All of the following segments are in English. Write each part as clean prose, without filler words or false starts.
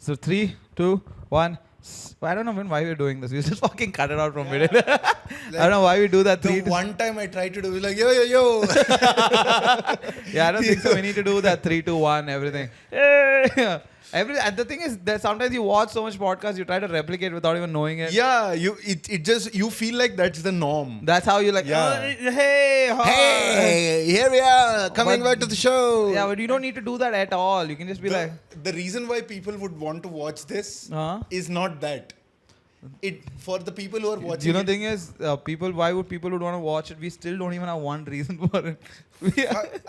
So 3, 2, 1. I don't know why we're doing this. We just fucking cut it out from middle. I don't know why we do that. The one time I tried to do it, like, yo, yo, yo. Yeah, I don't think so. We need to do that 3, 2, 1, everything. And the thing is that sometimes you watch so much podcasts, you try to replicate without even knowing it. Yeah, you feel like that's the norm. That's how you like, hey, hi. Hey, here we are, coming back to the show. Yeah, but you don't need to do that at all. You can just be the reason why people would want to watch this is not that. For the people who are watching. You know, the thing is, why would people would want to watch it? We still don't even have one reason for it.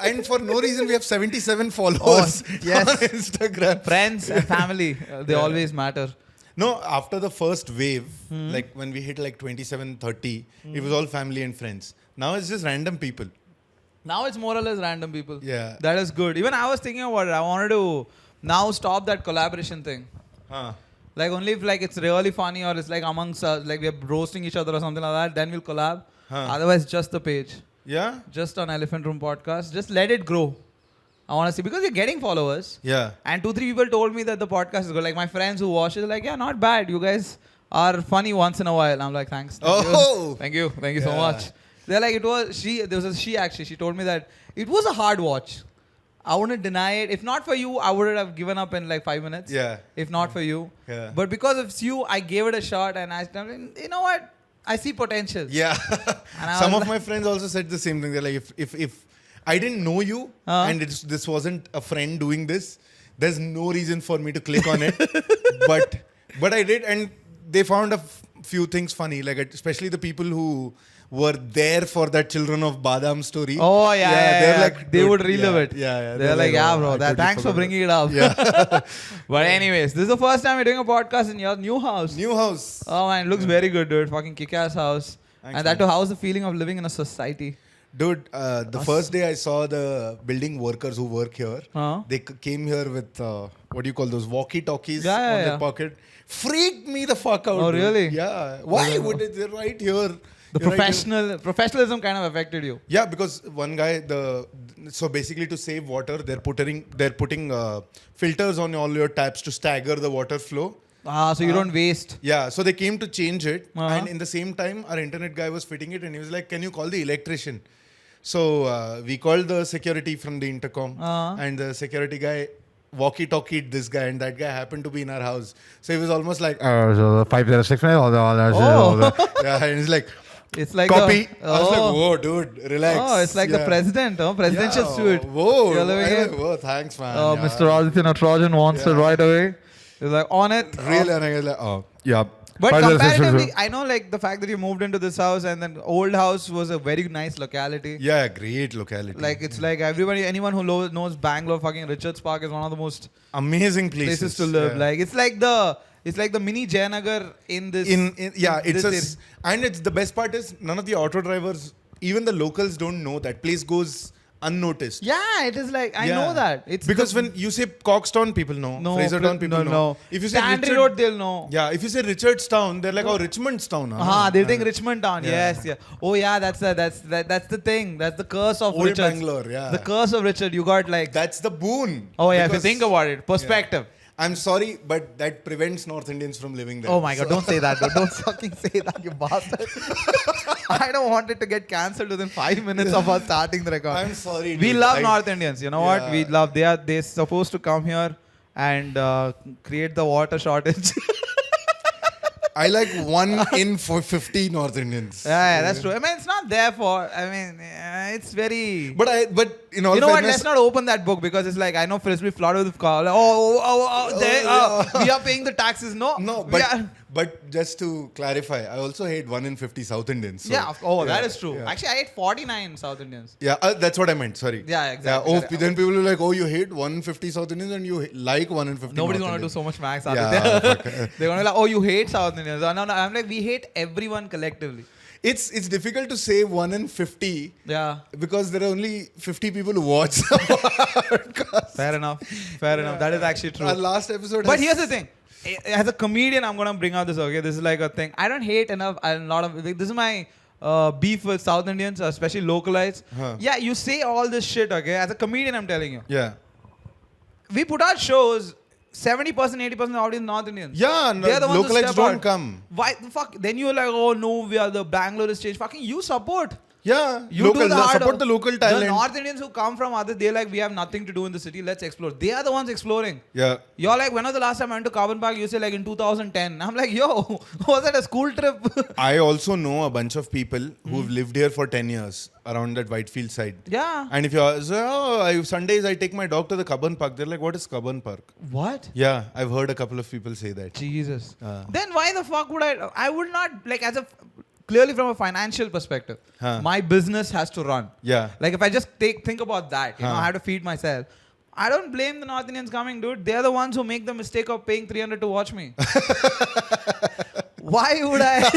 And for no reason, we have 77 followers on Instagram. Friends and family, they always matter. No, after the first wave, like when we hit like 27, 30, it was all family and friends. Now it's just random people. Now it's more or less random people. Yeah. That is good. Even I was thinking about it. I wanted to now stop that collaboration thing. Like only if like it's really funny or it's like amongst us, like we're roasting each other or something like that, then we'll collab. Otherwise, just the page. Yeah? Just on Elephant Room Podcast. Just let it grow. I want to see. Because you're getting followers. Yeah. And 2-3 people told me that the podcast is good. Like my friends who watch it, like, yeah, not bad. You guys are funny once in a while. I'm like, thanks. Thank you so much. They're like, there was a she actually. She told me that it was a hard watch. I wouldn't deny it. If not for you, I would have given up in like 5 minutes. Yeah. If not for you. Yeah. But because of you, I gave it a shot and I said, you know what? I see potential. Yeah. Some of my friends also said the same thing. They're like, if I didn't know you and this wasn't a friend doing this, there's no reason for me to click on it. but I did, and they found a few things funny, like especially the people who were there for that Children of Badam story. Oh, yeah. They're like, they would relive it. Yeah. They're like, yeah, bro. Thanks for bringing it up. Yeah. But anyways, this is the first time we're doing a podcast in your new house. New house. Oh, man. It looks very good, dude. Fucking kick-ass house. Thanks, and that too, how's the feeling of living in a society? Dude, the first day I saw the building workers who work here, they came here with, what do you call those, walkie-talkies on their pocket. Freaked me the fuck out. Oh, dude. really? Yeah. Why would it? They're right here. The professionalism kind of affected you. Yeah, because one guy, so basically to save water, they're putting filters on all your taps to stagger the water flow. So you don't waste. Yeah, so they came to change it, and in the same time, our internet guy was fitting it, and he was like, "Can you call the electrician?" So we called the security from the intercom, and the security guy walkie-talkied this guy, and that guy happened to be in our house. So he was almost like, so 506 yeah, and he's like, it's like copy. I was like, whoa, dude, relax. Oh, it's like the president, presidential suite. Whoa, whoa, thanks, man. Oh, Mr. Aditya Natrajan wants it right away. He's like, on it. Really? And I was like, oh, yeah. But comparatively, I know like the fact that you moved into this house and then old house was a very nice locality. Yeah, great locality. Like it's like anyone who knows Bangalore, fucking Richards Park is one of the most amazing places to live. Yeah. Like it's like the mini Jayanagar in this. And it's the best part is none of the auto drivers, even the locals, don't know that place goes unnoticed. Yeah, it is like I know that. It's because when you say Coxtown, people know. No, Frasertown, people know. No. If you say Stanley Road, they'll know. Yeah, if you say Richardstown, they're like, oh, Richmond's town. They'll think Richmond town. Yeah. Yes, yeah. Oh yeah, that's the thing. That's the curse of Old Richard. Bangalore. Yeah. The curse of Richard. You got like. That's the boon. Oh yeah, if you think about it, perspective. Yeah. I'm sorry, but that prevents North Indians from living there. Oh my God, don't say that. Don't fucking say that, you bastard. I don't want it to get cancelled within 5 minutes of us starting the record. I'm sorry, dude. We love North Indians. You know what? We love. They're supposed to come here and create the water shortage. I like 1 in for 50 North Indians. Yeah, that's true. I mean, it's not there for. I mean, it's very. But in all you know fairness, what? Let's not open that book because it's like I know Frisbee flooded with car. Like, we are paying the taxes. No, but just to clarify, I also hate 1 in 50 South Indians. So, that is true. Yeah. Actually, I hate 49 South Indians. Yeah, that's what I meant. Sorry. Yeah, exactly. Yeah, then people are like, oh, you hate 1 in 50 South Indians and you like 1 in 50. Nobody's gonna do so much max. Yeah, they're gonna be like, oh, you hate South Indians. No, I'm like, we hate everyone collectively. It's difficult to say 1 in 50. Yeah. Because there are only 50 people who watch the podcast. Fair enough. That is actually true. Our last episode. But here's the thing. As a comedian, I'm gonna bring out this. Okay, this is like a thing. I don't hate enough. This is my beef with South Indians, especially localites. Yeah, you say all this shit. Okay, as a comedian, I'm telling you. Yeah. We put out shows 70%, 80% of the audience North Indians. Yeah, They're the ones who localites step don't out. come. Why the fuck? Then you're like, oh no, we are the Bangalore is changed. Fucking you support. Yeah, You local, do the hard support the local talent. The North Indians who come from other, they're like, we have nothing to do in the city. Let's explore. They are the ones exploring. Yeah. You're like, when was the last time I went to Carbon Park? You say like in 2010. I'm like, yo, was that a school trip? I also know a bunch of people who've lived here for 10 years around that Whitefield side. Yeah. And if you ask, Sundays I take my dog to the Carbon Park, they're like, what is Carbon Park? What? Yeah, I've heard a couple of people say that. Jesus. Then why the fuck would I would not, like, clearly from a financial perspective, my business has to run. Yeah. Like if I just think about that, I have to feed myself. I don't blame the North Indians coming, dude. They're the ones who make the mistake of paying 300 to watch me. Why would I?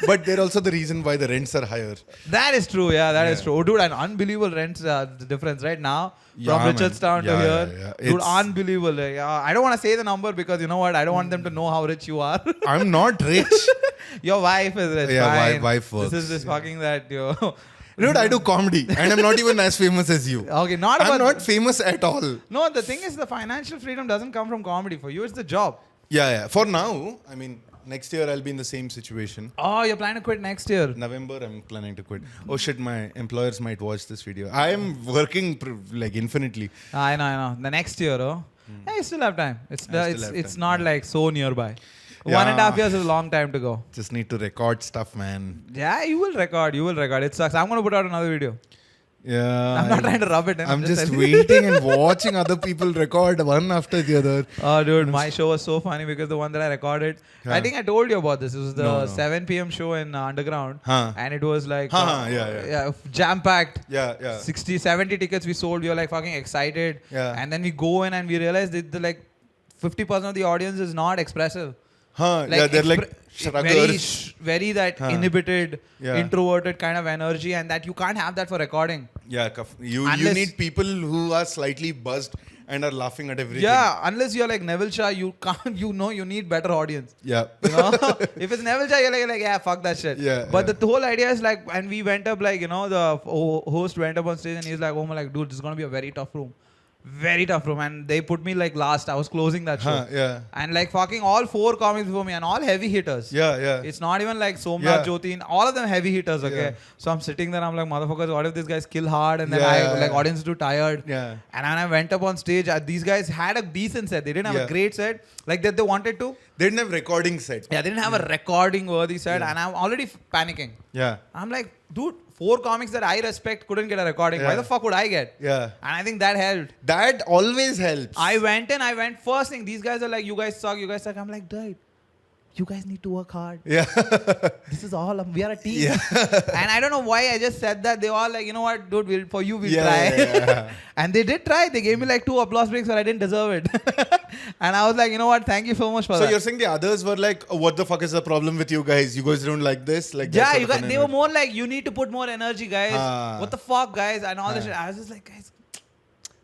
But they're also the reason why the rents are higher. That is true, that is true. Oh, dude, an unbelievable rents difference right now from Richardstown to here. Dude, unbelievable. I don't want to say the number because you know what? I don't want them to know how rich you are. I'm not rich. Your wife is rich. Yeah, fine. wife works. This is just fucking that, yo. Dude, I do comedy and I'm not even as famous as you. Okay, I'm not famous at all. No, the thing is the financial freedom doesn't come from comedy. For you, it's the job. Yeah. For now, I mean, next year I'll be in the same situation. Oh, you're planning to quit next year? November, I'm planning to quit. Oh shit, my employers might watch this video. I am working like infinitely. I know. The next year, hey, you still have time. It's not like so nearby. Yeah. 1.5 years is a long time to go. Just need to record stuff, man. Yeah, you will record. It sucks. I'm going to put out another video. Yeah. I'm not trying to rub it in. I'm just waiting and watching other people record one after the other. Oh, dude, my show was so funny because the one that I recorded, I think I told you about this. It was the 7 p.m. show in Underground. And it was like jam-packed. Yeah. 60, 70 tickets we sold. We were like fucking excited. Yeah. And then we go in and we realize that the like 50% of the audience is not expressive. Like they're like very that inhibited, introverted kind of energy, and that you can't have that for recording. Yeah, you need people who are slightly buzzed and are laughing at everything. Yeah, unless you're like Neville Shah, you can't. You need better audience. Yeah. If it's Neville Shah, you're like yeah, fuck that shit. Yeah. But the whole idea is like, and we went up like the host went up on stage and he's like, oh my, like dude, this is gonna be a very tough room. Very tough room, and they put me like last. I was closing that show. And like fucking all 4 comics before me, and all heavy hitters. Yeah. It's not even like Somnath Jyotin, all of them heavy hitters, okay? So I'm sitting there, I'm like, motherfuckers, what if these guys kill hard and then audience is too tired? Yeah. And when I went up on stage, these guys had a decent set. They didn't have a great set, like that they wanted to. They didn't have recording set. Yeah, they didn't have a recording worthy set, and I'm already panicking. Yeah. I'm like, dude, 4 comics that I respect couldn't get a recording. Why the fuck would I get? Yeah. And I think that helped. That always helps. I went first thing, these guys are like, you guys suck. I'm like, dude, you guys need to work hard. Yeah. This is all, we are a team. Yeah. And I don't know why I just said that. They all like, you know what, dude, we'll try. Yeah. And they did try. They gave me like 2 applause breaks where I didn't deserve it. And I was like, you know what, thank you so much for that. So you're saying the others were like, oh, what the fuck is the problem with you guys? You guys don't like this? Like yeah, you guys, they were more like, you need to put more energy, guys. What the fuck, guys? And all this shit. I was just like, guys.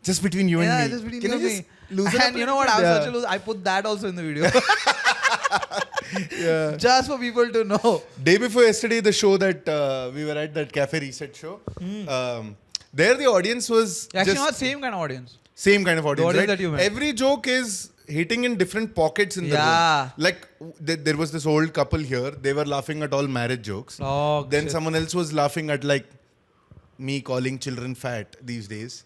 Just between you and me. Yeah, just between you and me. And you know what, I was such a loser. I put that also in the video. Yeah. Just for people to know. Day before yesterday, the show that we were at, that Cafe Reset show, there the audience was actually just not same kind of audience. Same kind of audience, audience right? that you met. Every joke is hitting in different pockets in the room. Like there was this old couple here. They were laughing at all marriage jokes. Oh, then someone else was laughing at like me calling children fat these days.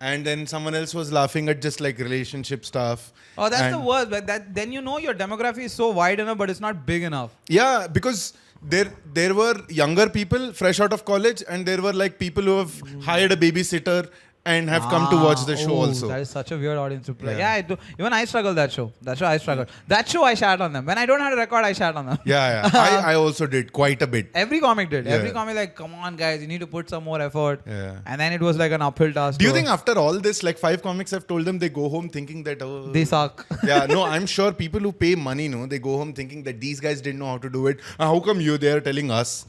And then someone else was laughing at just like relationship stuff. Oh, that's the worst. But then you know your demography is so wide enough, but it's not big enough. Yeah, because there were younger people fresh out of college, and there were like people who have hired a babysitter and have come to watch the show also. That is such a weird audience to play. Yeah, even I struggled that show. That show I struggled. That show I shat on them. When I don't have to record, I shat on them. Yeah. I also did quite a bit. Every comic did. Every comic like, come on guys, you need to put some more effort. Yeah. And then it was like an uphill task. Do you think after all this, like 5 comics have told them they go home thinking that they suck? Yeah, no, I'm sure people who pay money, they go home thinking that these guys didn't know how to do it. How come they are telling us?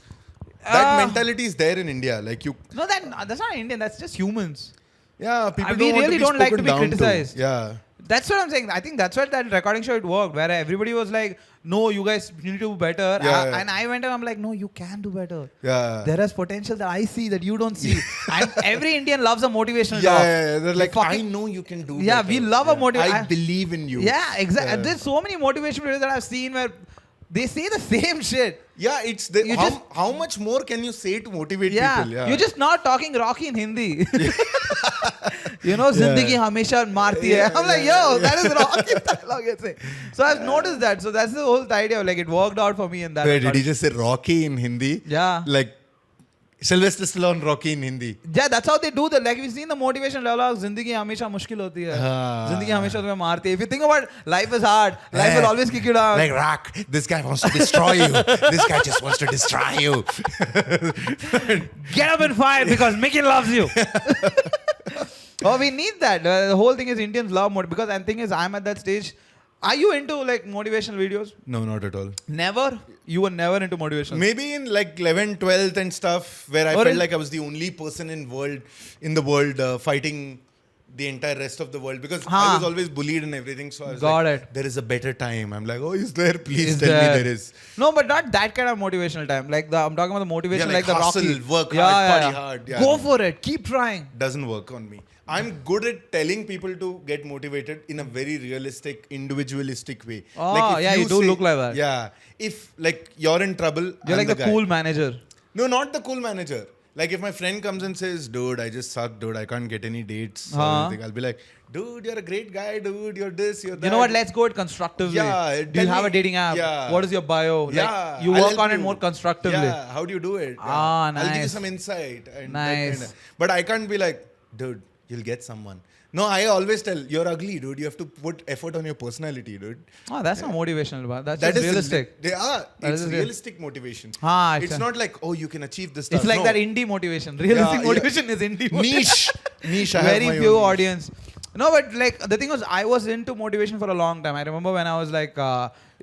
That mentality is there in India. Like you. No, that's not Indian. That's just humans. Yeah, people we really don't like to be criticized. Yeah. That's what I'm saying. I think that's what that recording show it worked, where everybody was like, "No, you guys need to do better." And I went and I'm like, "No, you can do better. Yeah. There is potential that I see that you don't see." And every Indian loves a motivational Yeah, talk. yeah, they're like, I know you can do Yeah, better. we love a motivation. I believe in you. Yeah, exactly. Yeah. There's so many motivation videos that I've seen where they say the same shit. Yeah, it's how much more can you say to motivate people? Yeah, you're just not talking Rocky in Hindi. You know, Zindagi Hamesha Marti hai. I'm like, yo, that is Rocky dialogue. So I've noticed that. So that's the whole idea. Like, it worked out for me in that. Wait, did he just say Rocky in Hindi? Yeah. Like, Sylvester Stallone Rocky in Hindi. Yeah, that's how they do that. Like, we've seen the motivation dialogue. Zindagi Hamesha mushkil hoti hai. Zindagi Hamesha tumhe marti hai. If you think about it, life is hard. Life will always kick you down. Like, Rock, this guy wants to destroy you. This guy just wants to destroy you. Get up and fight because Mickey loves you. Oh, we need that. The whole thing is Indians love motivation. Because the thing is, I'm at that stage. Are you into like motivational videos? No, not at all. Never? You were never into motivation? Maybe in like 11th, 12th and stuff, where I felt like I was the only person in the world fighting the entire rest of the world, because I was always bullied and everything. So I was there is a better time. I'm like, oh, is there? Please tell me there is. No, but not that kind of motivational time. Like I'm talking about the motivation, like the hustle, Rocky. Work hard, party hard. Yeah. Go for it. Keep trying. Doesn't work on me. I'm good at telling people to get motivated in a very realistic, individualistic way. Oh, like if you do look like that. Yeah. If like you're in trouble, you're like the cool manager. No, not the cool manager. Like if my friend comes and says, dude, I just suck, dude, I can't get any dates or anything, I'll be like, dude, you're a great guy, dude, you're this, you're that. You know what, let's go it constructively. Yeah. Do you have a dating app? Yeah. What is your bio? Yeah. Like, you work on it more constructively. Yeah, how do you do it? Ah, nice. I'll give you some insight. And nice. But I can't be like, dude, you'll get someone. No, I always tell, you're ugly, dude. You have to put effort on your personality, dude. Oh, that's not motivational, but that's just realistic. It's realistic motivation. It's not like, oh, you can achieve this stuff. It's like that indie motivation. Realistic motivation is indie motivation. Niche. Very few audience. No, but like the thing was, I was into motivation for a long time. I remember when I was like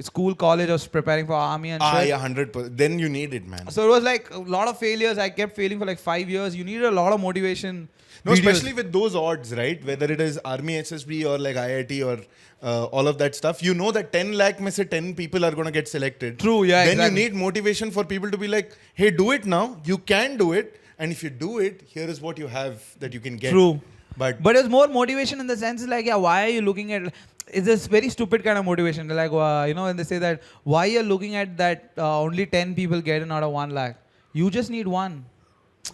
school, college, I was preparing for army and shit. Yeah, 100%. Then you need it, man. So it was like a lot of failures. I kept failing for like 5 years. You needed a lot of motivation. No, especially with those odds, right? Whether it is Army SSB or like IIT or all of that stuff. You know that 10 lakh mein se 10 people are going to get selected. True, yeah, Then you need motivation for people to be like, hey, do it now. You can do it. And if you do it, here is what you have that you can get. True. But it's more motivation in the sense like, yeah, why are you looking at... It's this very stupid kind of motivation. Like, you know, when they say that, why you're looking at that only 10 people get in out of 1 lakh. You just need one.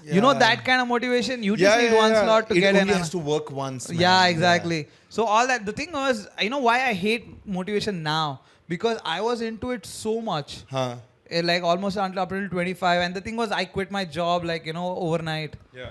Yeah. You know that kind of motivation? You just need one slot to get in. It only has to work once, man. Yeah, exactly. So all that... The thing was, you know why I hate motivation now? Because I was into it so much. Like almost until up until 25. And the thing was, I quit my job like, you know, overnight. Yeah.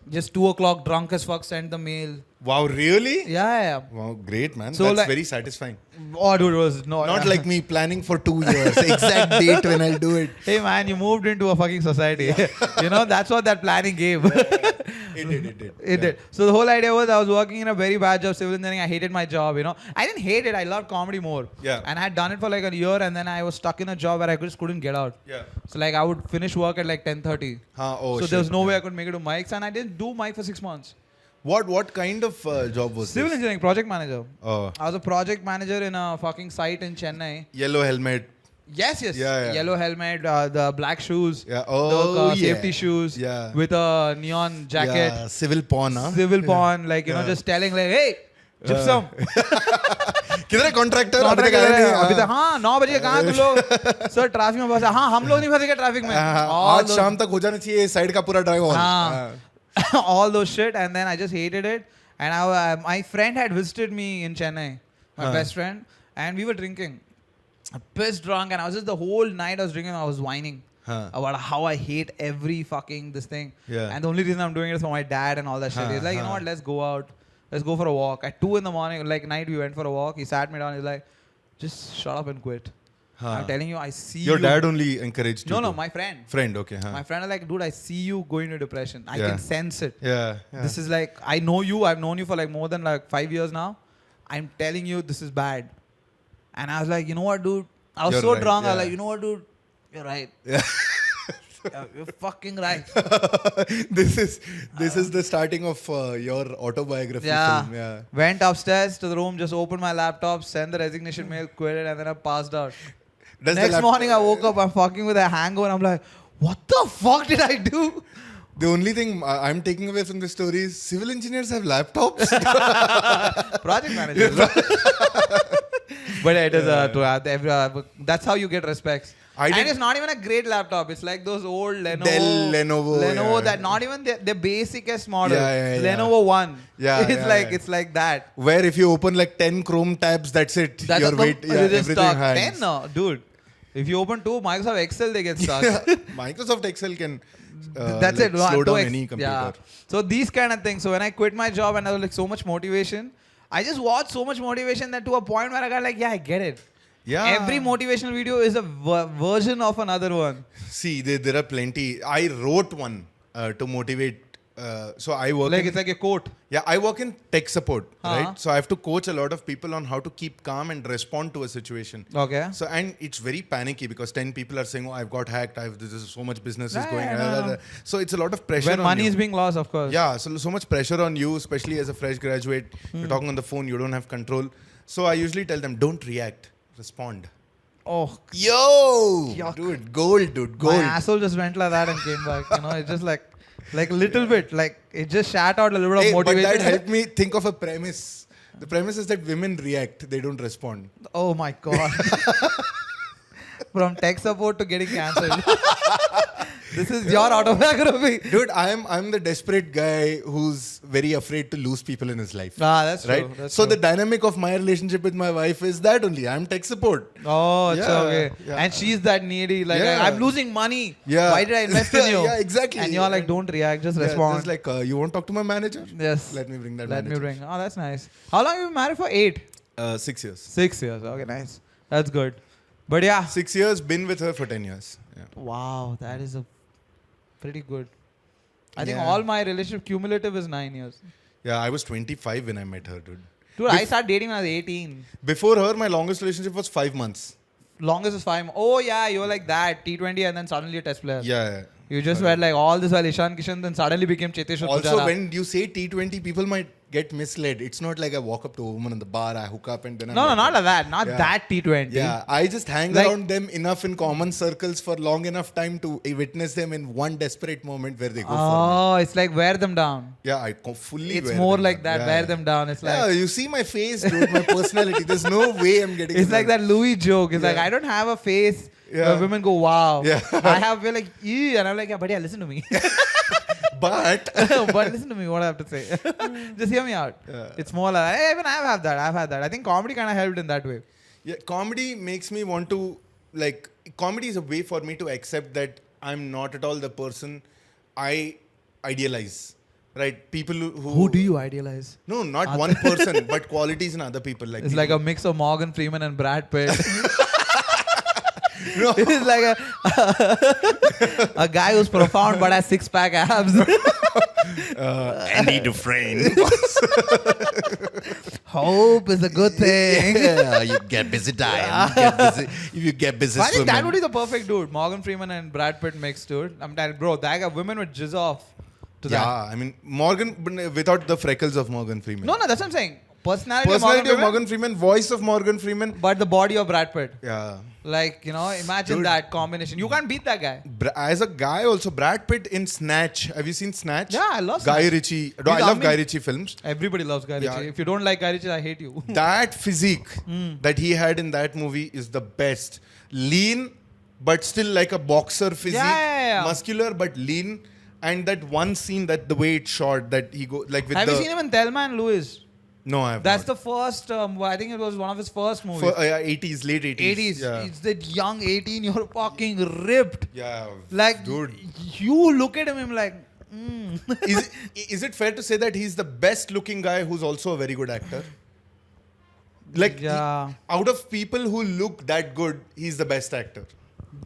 Just 2 o'clock, drunk as fuck, sent the mail. Wow, really? Yeah. Wow, great, man. So that's very satisfying. Oh, dude, it was not like me planning for 2 years. Exact date when I'll do it. Hey, man, you moved into a fucking society. You know, that's what that planning gave. It did. So the whole idea was I was working in a very bad job, civil engineering. I hated my job, you know. I didn't hate it. I loved comedy more. Yeah. And I had done it for like a year, and then I was stuck in a job where I just couldn't get out. Yeah. So like I would finish work at like 10:30. So there was no way I could make it to mics, and I didn't do mic for 6 months. What kind of job was Civil engineering, project manager. Oh. I was a project manager in a fucking site in Chennai. Yellow helmet. Yes. Yeah. Yellow helmet, the black shoes. Yeah. The safety shoes. Yeah. With a neon jacket. Yeah. Civil pawn, huh? Civil pawn, like, you know, just telling like, hey, gypsum. किधर है contractor अभी तक हाँ 9 बजे कहाँ तुम लोग sir traffic में फंसे हाँ हम लोग नहीं फंसे ट्रैफिक में आज शाम तक हो जाना चाहिए साइड का पूरा drive on all those shit, and then I just hated it. And my friend had visited me in Chennai, my best friend, and we were drinking. Pissed drunk, and I was just the whole night I was drinking, I was whining about how I hate every fucking this thing. Yeah. And the only reason I'm doing it is for my dad and all that shit. He's like, you know what, let's go out. Let's go for a walk. At 2 in the morning, like night, we went for a walk. He sat me down. He's like, just shut up and quit. I'm telling you, I see Your dad only encouraged you? No, my friend. Friend, okay. My friend is like, dude, I see you going into depression. I can sense it. Yeah. This is like, I know you. I've known you for like more than like 5 years now. I'm telling you, this is bad. And I was like, you know what, dude? I was so drunk. I was like, you know what, dude? You're right. Yeah. You're fucking right. This is the starting of your autobiography film. Yeah. Went upstairs to the room, just opened my laptop, sent the resignation mail, quit it, and then I passed out. Next morning I woke up, I'm fucking with a hangover, and I'm like, what the fuck did I do? The only thing I'm taking away from the story is civil engineers have laptops. Project managers. But it is that's how you get respects. And it's not even a great laptop. It's like those old Lenovo that not even the basicest model. Lenovo One. It's like that. Where if you open like 10 Chrome tabs, that's it. Your weight, everything hangs. 10 no, dude. If you open 2 Microsoft Excel, they get stuck. Microsoft Excel can that's it. slow down any computer. Yeah. So these kind of things. So when I quit my job and I was like so much motivation, I just watched so much motivation that to a point where I got like, yeah, I get it. Yeah. Every motivational video is a version of another one. See, there are plenty. I wrote one to motivate. So I work it's like a quote. Yeah, I work in tech support, right? So I have to coach a lot of people on how to keep calm and respond to a situation. Okay. So and it's very panicky because 10 people are saying, "Oh, I've got hacked. This is so much business is going." So it's a lot of pressure. When money is being lost, of course. Yeah, so much pressure on you, especially as a fresh graduate. You're talking on the phone, you don't have control. So I usually tell them, don't react, respond. Oh, yo, yuck. Dude, gold. My asshole just went like that and came back. It's just like a little bit, like it just shat out a little bit of motivation. But that helped me think of a premise. The premise is that women react, they don't respond. Oh my god. From tech support to getting cancelled. This is your autobiography. Dude, I'm the desperate guy who's very afraid to lose people in his life. That's right? True. That's so true. The dynamic of my relationship with my wife is that only. I'm tech support. Oh, okay. Yeah. And she's that needy. Like, I'm losing money. Yeah. Why did I invest in you? Yeah, exactly. And you're like, don't react, just respond. Just like, you won't talk to my manager? Yes. Let me bring that Let manager. me bring. Oh, that's nice. How long have you been married for? 8? 6 years. 6 years. Okay, nice. That's good. But yeah. 6 years, been with her for 10 years. Yeah. Wow, that is pretty good. I think all my relationship cumulative is 9 years. Yeah, I was 25 when I met her, dude. Dude, I started dating when I was 18. Before her, my longest relationship was 5 months. Longest is 5 months. Oh yeah, you were like that. T20 and then suddenly a test player. Yeah. You just were like all this while Ishan Kishan then suddenly became Cheteshwar Also, Pujara. when you say T20, people might get misled. It's not like I walk up to a woman in the bar, I hook up and then No, not like that. Not that T20. Yeah, I just hang around them enough in common circles for long enough time to witness them in one desperate moment where they go for me. Oh, it's like wear them down. Yeah, I fully It's wear more them like down. that, wear them down. It's like... Yeah, you see my face, dude, my personality. There's no way I'm getting It's like that Louis joke. It's like, I don't have a face where women go, wow. Yeah. I have, we're like, eee. And I'm like, yeah, buddy, listen to me. But listen to me, what I have to say. Just hear me out. Yeah. It's more like, hey, even I've had that. I think comedy kind of helped in that way. yeah, comedy makes me want to, like, comedy is a way for me to accept that I'm not at all the person I idealize. Right? People Who do you idealize? No, not one person, but qualities in other people. Like it's like a mix of Morgan Freeman and Brad Pitt. No. It's like a guy who's profound but has 6-pack abs. Andy Dufresne. Hope is a good thing. Yeah, you get busy dying. You get busy I think swimming. that would be the perfect dude. Morgan Freeman and Brad Pitt mixed, dude. I'm telling bro, that guy, women would jizz off to that. Yeah, I mean, Morgan, without the freckles of Morgan Freeman. No, that's what I'm saying. Personality of Morgan Freeman, voice of Morgan Freeman. But the body of Brad Pitt. Yeah. Like, imagine that combination. You can't beat that guy. As a guy also, Brad Pitt in Snatch. Have you seen Snatch? Yeah, I love Guy Snatch. Ritchie. I love Guy Ritchie films. Everybody loves Guy Ritchie. Yeah. If you don't like Guy Ritchie, I hate you. That physique that he had in that movie is the best. Lean, but still like a boxer physique. Yeah. Muscular, but lean. And that one scene, that the way it's shot, that he go like with Have you seen him in Thelma and Louise? No, I have That's not. the first, I think it was one of his first movies. 80s, late 80s. 80s. Yeah. It's that young 18, you're fucking ripped. Yeah. Like, dude. You look at him like, Is it fair to say that he's the best looking guy who's also a very good actor? Like, yeah. Out of people who look that good, he's the best actor.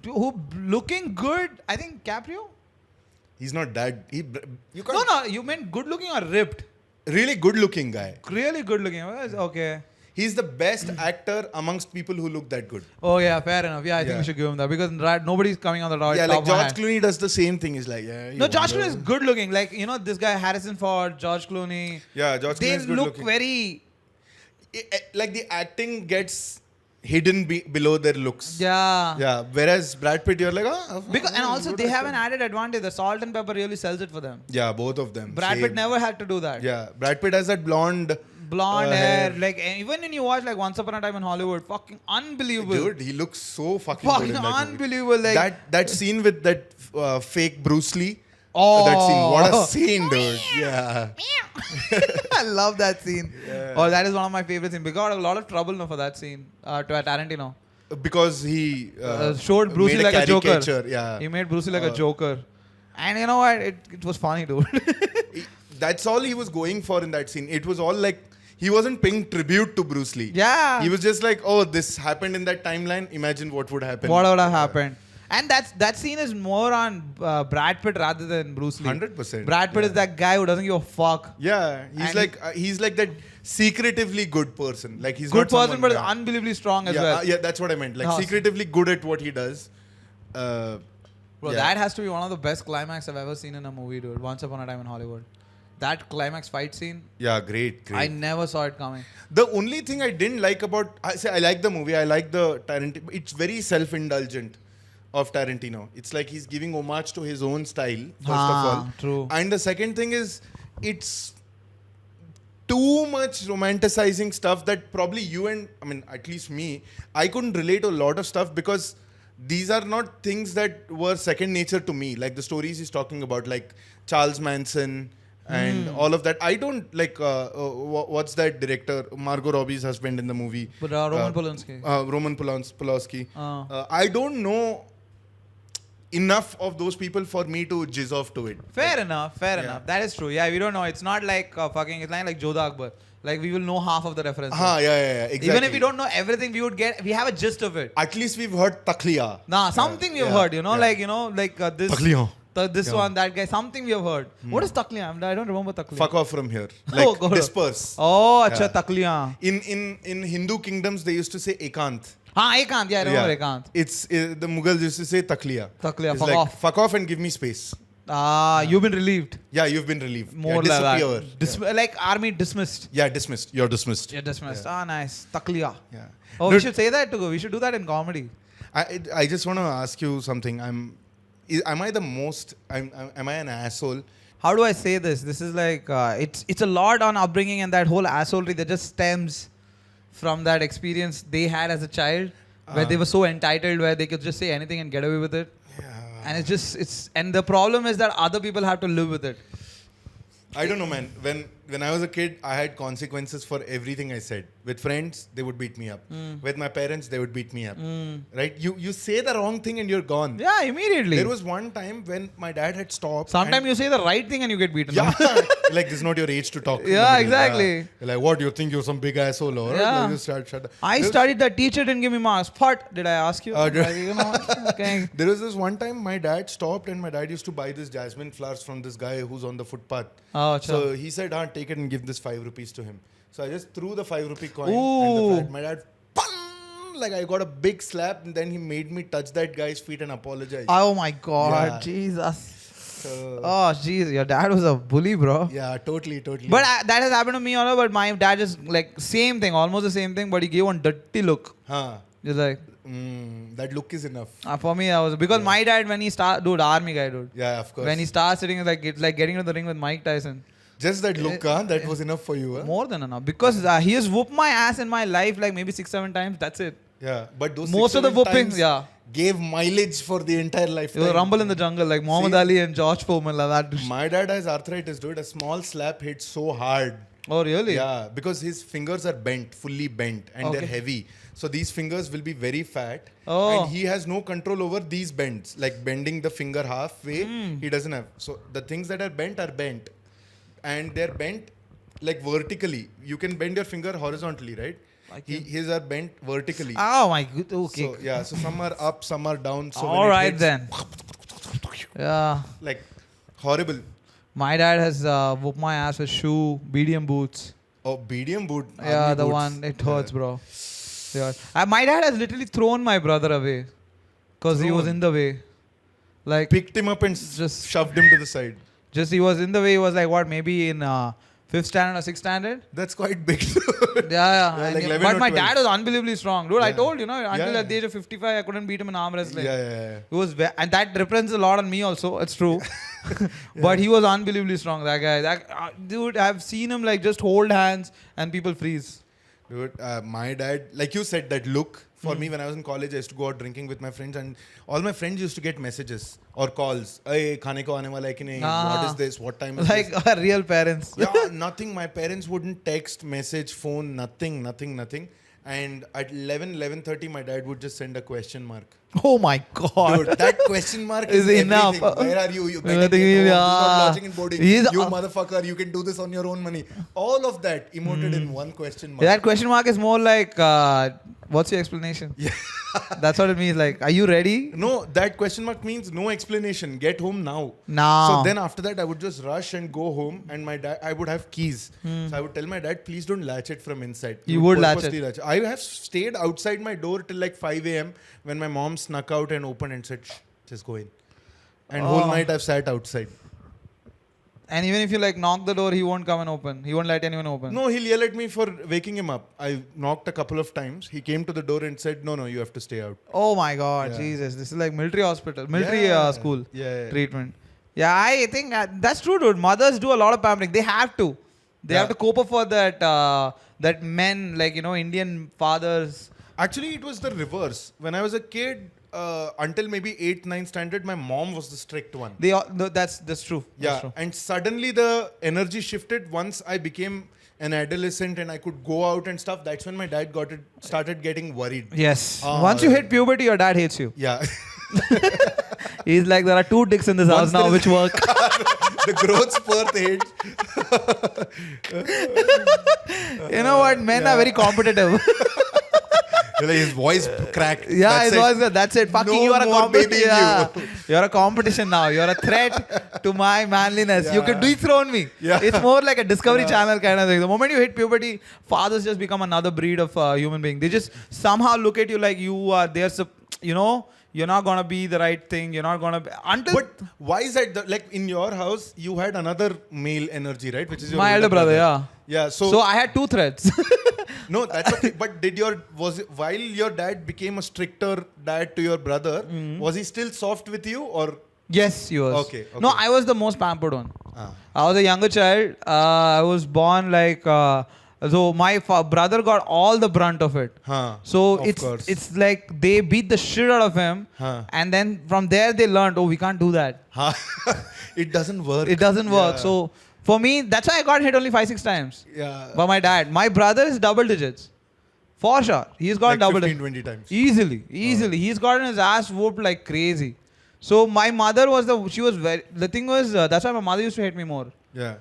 Who looking good? I think Caprio? He's not that. You can't. No, you meant good looking or ripped? Really good looking guy. Really good looking. Okay. He's the best actor amongst people who look that good. Oh yeah, fair enough. Yeah, I think we should give him that because nobody's coming on the right. Yeah, top like of my George head. Clooney does the same thing. He's like, No, George Clooney is good looking. Like, you know, this guy Harrison Ford, George Clooney. Yeah, George Clooney is good They looking. look very. Like the acting gets hidden below their looks. Yeah. Yeah. Whereas Brad Pitt, you're like, Because and also they have an added advantage. The salt and pepper really sells it for them. Yeah, both of them. Brad Pitt never had to do that. Yeah, Brad Pitt has that blonde hair. Like even when you watch like Once Upon a Time in Hollywood, fucking unbelievable. Dude, he looks so fucking good in that unbelievable. movie. Like that scene with that fake Bruce Lee. Oh, that scene! What a scene, dude! Yeah, I love that scene. Yeah. Oh, that is one of my favorite scenes. We got a lot of trouble now for that scene to Tarantino. Because he showed Bruce Lee like a joker. Yeah, He made Bruce Lee like a joker. And you know what? It was funny, dude. That's all he was going for in that scene. It was all like, he wasn't paying tribute to Bruce Lee. Yeah. He was just like, oh, this happened in that timeline. Imagine what would happen. What would have happened? And that scene is more on Brad Pitt rather than Bruce Lee. 100%. Brad Pitt is that guy who doesn't give a fuck. Yeah, he's like that secretively good person. Like he's good not person, but is unbelievably strong as well. Yeah, that's what I meant. Like secretively good at what he does. Bro, that has to be one of the best climax I've ever seen in a movie, dude. Once Upon a Time in Hollywood. That climax fight scene. Yeah, great. I never saw it coming. The only thing I didn't like about, I like the movie. I like the Tarantino. It's very self-indulgent of Tarantino. It's like he's giving homage to his own style, first of all. True. And the second thing is, it's too much romanticizing stuff that probably you and, I mean, at least me, I couldn't relate to a lot of stuff because these are not things that were second nature to me. Like the stories he's talking about, like Charles Manson and all of that. I don't like, what's that director, Margot Robbie's husband in the movie? But Roman Polanski. Roman Polanski. I don't know enough of those people for me to jizz off to it. Fair enough. That is true. Yeah, we don't know. It's not like it's not like Jodha Akbar. Like we will know half of the references. Yeah, exactly. Even if we don't know everything, we have a gist of it. At least we've heard Takliya. Something we've heard, you know, like this. Takliya. This one, that guy, something we have heard. What is Takliya? I don't remember Takliya. Fuck off from here. Like disperse. Oh, acha, Takliya. In Hindu kingdoms, they used to say Ekant. Ekant. Yeah, I remember Ekant. It's the Mughals used to say Takliya. Takliya, it's fuck like, off. Fuck off and give me space. You've been relieved. Yeah, you've been relieved. More like that. Like army dismissed. Yeah, dismissed. You're dismissed. Yeah. Nice. Takliya. Yeah. Oh, we should say that too. We should do that in comedy. I just want to ask you something. Am I an asshole? How do I say this? This is like it's a lot on upbringing and that whole assholery that just stems from that experience they had as a child, where they were so entitled, where they could just say anything and get away with it. Yeah. And and the problem is that other people have to live with it. I don't know, man. When I was a kid, I had consequences for everything I said. With friends, they would beat me up. With my parents, they would beat me up. Right? You say the wrong thing and you're gone. Yeah, immediately. There was one time when my dad had stopped. Sometimes you say the right thing and you get beaten up. Like, this is not your age to talk. Yeah, exactly. Like, what, you think you're some big asshole? Or Yeah. Shut up. I studied that teacher didn't give me marks. What? Did I ask you? Okay. There was this one time my dad stopped and my dad used to buy this jasmine flowers from this guy who's on the footpath. Oh, so he said, take it and give this 5 rupees to him. So I just threw the 5 rupee coin. Ooh. And my dad, like I got a big slap and then he made me touch that guy's feet and apologize. Oh my God, Yeah. Jesus. So, Oh, jeez, your dad was a bully, bro. yeah, totally. But that has happened to me, but my dad just like same thing, almost the same thing, but he gave one dirty look. Just like, that look is enough. for me, that was because my dad, when he army guy, dude. Yeah, of course. When he starts sitting, it's like getting into the ring with Mike Tyson. Just that look, that was enough for you. More than enough. Because he has whooped my ass in my life like maybe 6-7 times. That's it. Yeah, but those Most of the 6-7 whoopings, times gave mileage for the entire It lifetime. was Rumble in the Jungle, like Muhammad Ali and George Foreman, like that. My dad has arthritis, dude. A small slap hits so hard. Oh, really? Yeah, because his fingers are bent, fully bent, and they're heavy. So these fingers will be very fat. Oh. And he has no control over these bends. Like bending the finger halfway, he doesn't have. So the things that are bent. And they're bent like vertically. You can bend your finger horizontally, right? His are bent vertically. Oh my god. Okay. So, yeah, so some are up, some are down. So all right then. Yeah. Like horrible. My dad has whooped my ass with BDM boots. Oh, BDM boot. Yeah, army the boots. one. It hurts, bro. Yeah. My dad has literally thrown my brother away because he was in the way. Like Picked him up and just shoved him to the side. Just he was in the way. He was like what? Maybe in fifth standard or sixth standard. That's quite big. Yeah. Like 11 but or my 12. dad was unbelievably strong, dude. I Yeah. told until Yeah. at the age of 55, I couldn't beat him in arm wrestling. Yeah. He was, and that represents a lot on me also. It's true. But he was unbelievably strong. That guy, dude. I've seen him like just hold hands and people freeze. Dude, my dad, like you said, that look. For me, when I was in college, I used to go out drinking with my friends, and all my friends used to get messages or calls. Hey, khane ko aane wala hai ki nahi? What is this? What time is Like this? our real parents. Yeah, nothing. My parents wouldn't text, message, phone, nothing. And at 11:30, my dad would just send a question mark. Oh my god. Dude, that question mark Is is enough. everything. Where are you? You I think getting he- not lodging in boarding. He's- You motherfucker, you can do this on your own money. All of that emoted in one question mark. That question mark is more like, what's your explanation? Yeah. That's what it means. Like, are you ready? No, that question mark means no explanation. Get home now. Now. So then after that, I would just rush and go home, and my dad, I would have keys. So I would tell my dad, please don't latch it from inside. You would latch purposely latch. I have stayed outside my door till like 5 a.m. when my mom snuck out and opened and said, "Shh, just go in." And whole night I've sat outside. And even if you like knock the door, he won't come and open. He won't let anyone open. No, he'll yell at me for waking him up. I knocked a couple of times. He came to the door and said, no, you have to stay out. Oh my God, Yeah. Jesus. This is like military hospital, military Yeah. school Yeah. treatment. Yeah, I think that's true, dude. Mothers do a lot of pampering. They have to. They have to cope up for that, that men, like, Indian fathers. Actually, it was the reverse. When I was a kid, until maybe 8th, 9th standard, my mom was the strict one. They all, no, that's true. Yeah, That's true. and suddenly the energy shifted once I became an adolescent and I could go out and stuff. That's when my dad started getting worried. Yes. Once you hit puberty, your dad hates you. Yeah. He's like, there are two dicks in this house Once now, there which is- work. The growth spurt age. You know what? Men are very competitive. Like his voice cracked. Yeah, That's it it. was good. That's it. Fucking No you are a more competition. babying Yeah. you. You're a competition now. You're a threat to my manliness. You Yeah. can dethrone me. Yeah. It's more like a Discovery Channel kind of thing. The moment you hit puberty, fathers just become another breed of human being. They just somehow look at you like you are there. You're not gonna be the right thing. You're not gonna be until. But why is that? Like in your house, you had another male energy, right? Which is your my elder brother, yeah. Yeah. So I had two threads. No, that's okay. But while your dad became a stricter dad to your brother, was he still soft with you or? Yes, he was. Okay. No, I was the most pampered one. Ah. I was a younger child. I was born like. So my brother got all the brunt of it. Huh. So Of course. it's like they beat the shit out of him, Huh. and then from there they learned, oh, we can't do that. Huh. It doesn't work. It doesn't work. Yeah. So for me, that's why I got hit only 5-6 times. Yeah. By my dad. My brother is double digits, for sure. He's got Like double 15, digits 20 times. easily. He's gotten his ass whooped like crazy. So my mother the thing was that's why my mother used to hate me more. Yeah.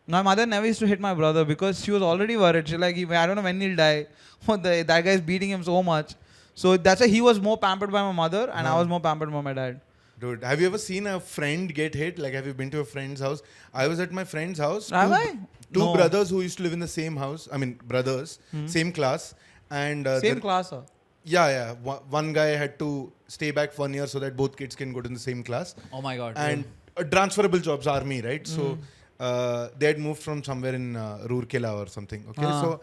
My mother never used to hit my brother because she was already worried. She's like, I don't know when he'll die. That guy's beating him so much. So that's why he was more pampered by my mother and I was more pampered by my dad. Dude, have you ever seen a friend get hit? Like, have you been to a friend's house? I was at my friend's house. Have I? Two No. brothers who used to live in the same house. I mean, brothers, same class. And Same class, sir. Yeah. One guy had to stay back 1 year so that both kids can go to the same class. Oh my God. And transferable jobs, army, right? So they had moved from somewhere in Roorkela or something. Okay, so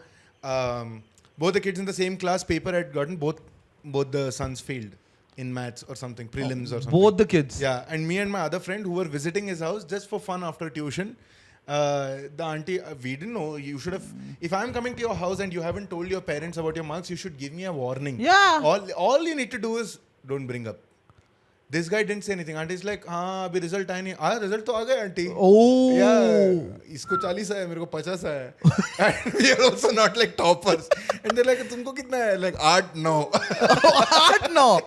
both the kids in the same class, paper had gotten both the sons failed in maths or something, prelims or something. Both the kids. Yeah, and me and my other friend who were visiting his house just for fun after tuition. The auntie, we didn't know. You should have. If I'm coming to your house and you haven't told your parents about your marks, you should give me a warning. Yeah. All you need to do is don't bring up. This guy didn't say anything. Auntie's like, हाँ अभी result आया नहीं. Result तो आ गया auntie. Oh. Yeah, इसको 40 है, मेरे को 50 है. And we are also not like toppers. And they're like, तुमको कितना है? Like 8, 9. 8, no.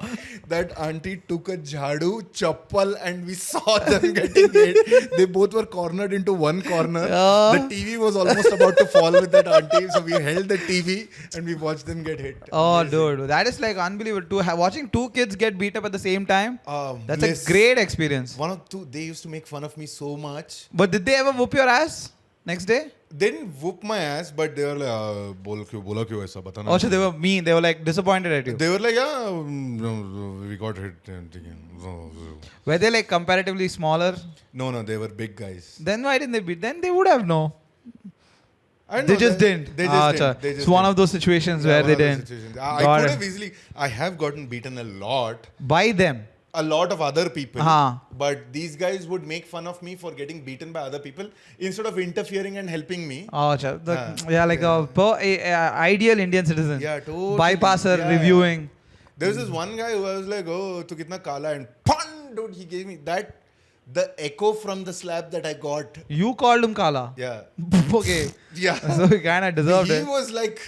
That auntie took a jhadu, chappal, and we saw them getting hit. They both were cornered into one corner. The TV was almost about to fall with that auntie, so we held the TV and we watched them get hit. Oh, dude. That is like unbelievable. Watching two kids get beat up at the same time, that's bliss. a great experience. One or two, they used to make fun of me so much. But did they ever whoop your ass? Next day? They didn't whoop my ass, but they were like, bola kyun aisa, bata na. Also, they were mean. They were like disappointed at you. They were like, yeah, we got hit. Were they like comparatively smaller? No, they were big guys. Then why didn't they beat? Then they would have no. They just didn't. They just didn't. It's one of those situations where they didn't. I could have easily. I have gotten beaten a lot. By them. A lot of other people. Uh-huh. But these guys would make fun of me for getting beaten by other people instead of interfering and helping me. Oh, like a ideal Indian citizen. Yeah, totally. Bypasser, reviewing. There was this one guy who I was like, oh, tu kitna kala, and pun, dude, he gave me that. The echo from the slap that I got. You called him Kala? Yeah. Okay. Yeah. So he kind of deserved it. He was like...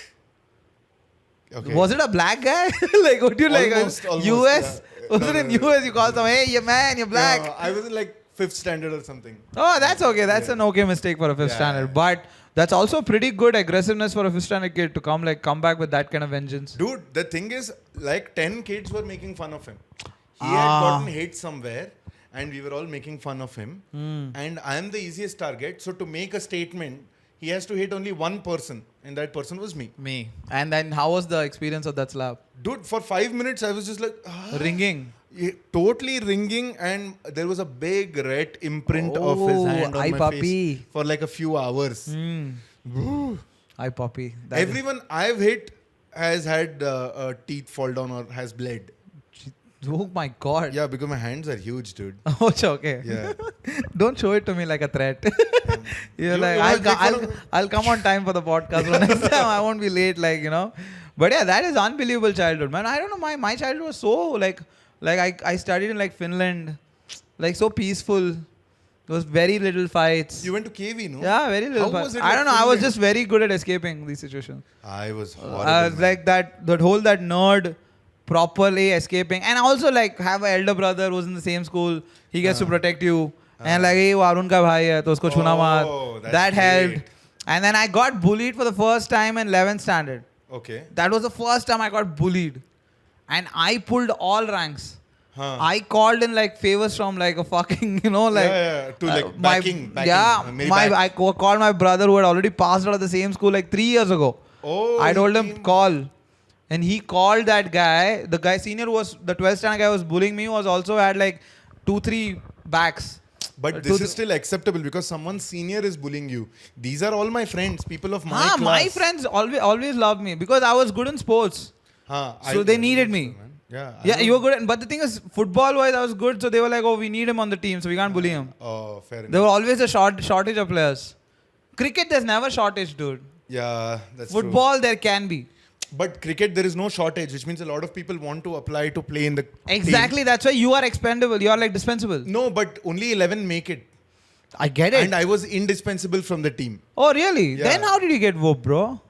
Okay. Was it a black guy? Like, what do you almost, like? US? Yeah. Was it in US? You called someone, hey, you man, you're black. Yeah, I was in like 5th standard or something. Oh, that's okay. That's an okay mistake for a 5th standard. But that's also pretty good aggressiveness for a 5th standard kid to come back with that kind of vengeance. Dude, the thing is, like 10 kids were making fun of him. He had gotten hit somewhere. And we were all making fun of him. And I am the easiest target. So to make a statement, he has to hit only one person. And that person was me. Me. And then how was the experience of that slap? Dude, for 5 minutes, I was just like... Ringing. Totally ringing. And there was a big red imprint of his hand on my face. For like a few hours. Hi, puppy. Everyone I've hit has had teeth fall down or has bled. Oh my God. Yeah, because my hands are huge, dude. Oh, okay. Yeah. Don't show it to me like a threat. You're like, I'll come on time for the podcast. So next time I won't be late, like, you know. But yeah, that is unbelievable childhood, man. I don't know, my childhood was so like I studied in like Finland, like so peaceful. There was very little fights. You went to KV, no? Yeah, very little fights. I don't know. I was just very good at escaping these situations. I was horrible. I was like that nerd properly escaping, and also like have an elder brother who's in the same school. He gets to protect you, and like, hey, वो अरुण का भाई है, तो उसको छूना मत. That helped. And then I got bullied for the first time in 11th standard. Okay. That was the first time I got bullied, and I pulled all ranks. I called in like favors from like a fucking, you know, like to like backing. I called my brother who had already passed out of the same school like 3 years ago. I told him call. And he called that guy. The guy senior who was the 12th standard guy who was bullying me was also had like 2-3 backs. But this is still acceptable because someone senior is bullying you. These are all my friends, people of my class. My friends always loved me because I was good in sports. So they needed me. Yeah, you were good. But the thing is, football-wise, I was good. So they were like, oh, we need him on the team, so we can't bully him. Oh, fair enough. There were always a shortage of players. Cricket, there's never shortage, dude. Yeah, that's Football, true. there can be. But cricket, there is no shortage, which means a lot of people want to apply to play in the Exactly. team. That's why you are expendable. You are like dispensable. No, but only 11 make it. I get it. And I was indispensable from the team. Oh, really? Yeah. Then how did you get whooped, bro?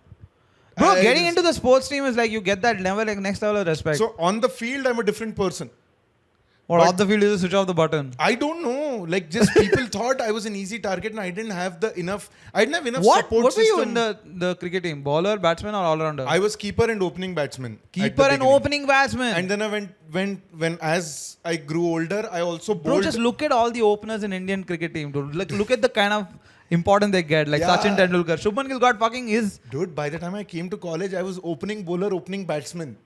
Bro, getting into the sports team is like you get that level, like next level of respect. So on the field, I'm a different person. Or off the field, you just switch off the button. I don't know. Like just people thought I was an easy target and I didn't have enough support What were system. you in the cricket team? Bowler, batsman or all-rounder? I was keeper and opening batsman. Keeper and opening batsman. And then I when as I grew older, I also bowled. Bro, just look at all the openers in Indian cricket team, dude. Look at the kind of importance they get. Like Sachin Tendulkar. Shubman Gill got fucking his... Dude, by the time I came to college, I was opening bowler, opening batsman.